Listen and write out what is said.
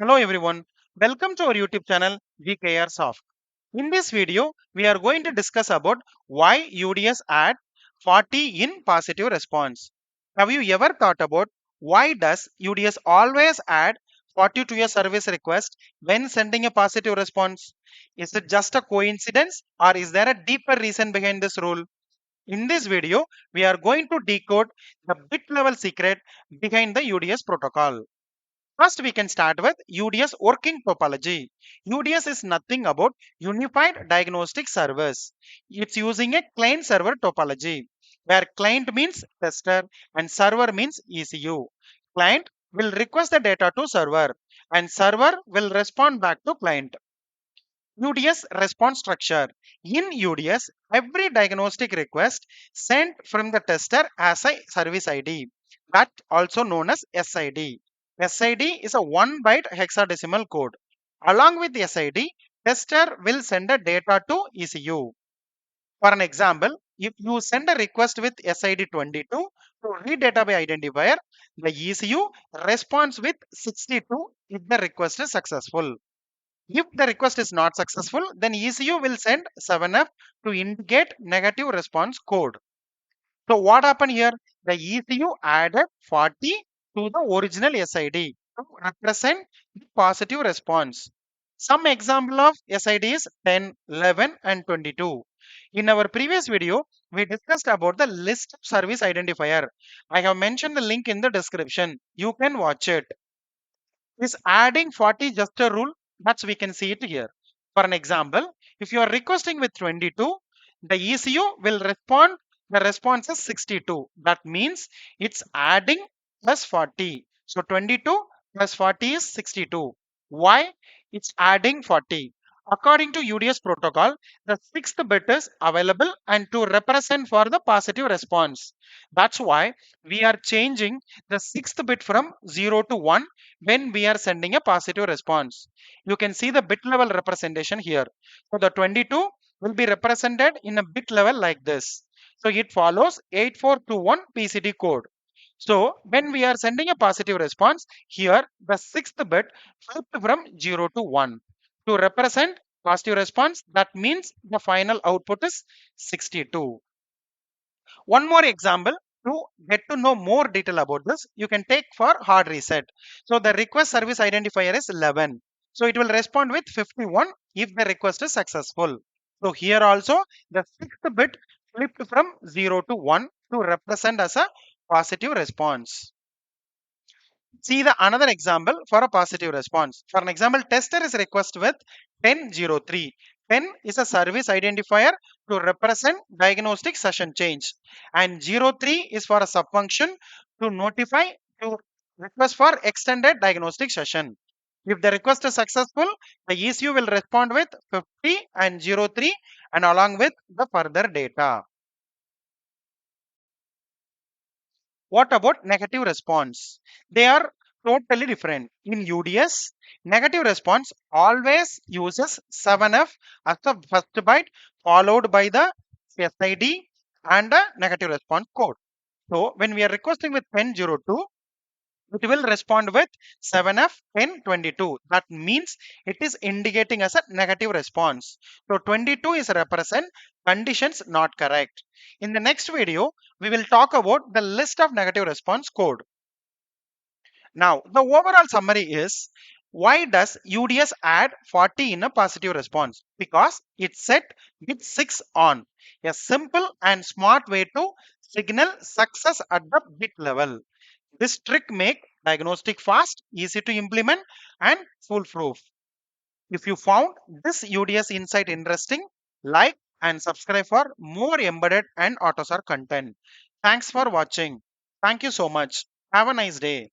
Hello everyone, welcome to our YouTube channel GKR Soft. In this video, we are going to discuss about why UDS add 40 in positive response. Have you ever thought about why does UDS always add 40 to a service request when sending a positive response? Is it just a coincidence or is there a deeper reason behind this rule? In this video, we are going to decode the bit level secret behind the UDS protocol. First, we can start with UDS working topology. UDS is nothing about unified diagnostic service. It's using a client server topology where client means tester and server means ECU. Client will request the data to server and server will respond back to client. UDS response structure. In UDS, every diagnostic request sent from the tester as a service ID, that also known as SID. SID is a 1 byte hexadecimal code. Along with the SID, tester will send a data to ECU. For an example, if you send a request with SID 22 to read data by identifier, the ECU responds with 62 if the request is successful. If the request is not successful, then ECU will send 7F to indicate negative response code. So what happened here? The ECU added 40 to the original SID to represent the positive response. Some example of SID is 10, 11 and 22. In our previous video, we discussed about the list service identifier. I have mentioned the link in the description. You can watch it. Is adding 40 just a rule? That's we can see it here. For an example, if you are requesting with 22, the ECU will respond, the response is 62. That means it's adding plus 40. So 22 plus 40 is 62. Why? It's adding 40. According to UDS protocol, the sixth bit is available and to represent for the positive response. That's why we are changing the sixth bit from 0 to 1 when we are sending a positive response. You can see the bit level representation here. So the 22 will be represented in a bit level like this. So it follows 8421 PCD code. So when we are sending a positive response, here the sixth bit flipped from 0 to 1. To represent positive response, that means the final output is 62. One more example to get to know more detail about this, you can take for hard reset. So the request service identifier is 11. So it will respond with 51 if the request is successful. So here also the sixth bit flipped from 0 to 1 to represent as a positive response. See the another example for a positive response. For an example, tester is request with 1003. 10 is a service identifier to represent diagnostic session change, and 03 is for a subfunction to notify to request for extended diagnostic session. If the request is successful, the ECU will respond with 50 and 03 and along with the further data. What about negative response? They are totally different. In UDS, negative response always uses 7F as the first byte followed by the SID and a negative response code. So when we are requesting with 1002, it will respond with 7F 1022. That means it is indicating as a negative response. So 22 is represent conditions not correct. In the next video, we will talk about the list of negative response code. Now, the overall summary is why does UDS add 40 in a positive response? Because it's set with 6 on. A simple and smart way to signal success at the bit level. This trick make diagnostic fast, easy to implement and foolproof. If you found this UDS insight interesting, like and subscribe for more embedded and AUTOSAR content. Thanks for watching. Thank you so much. Have a nice day.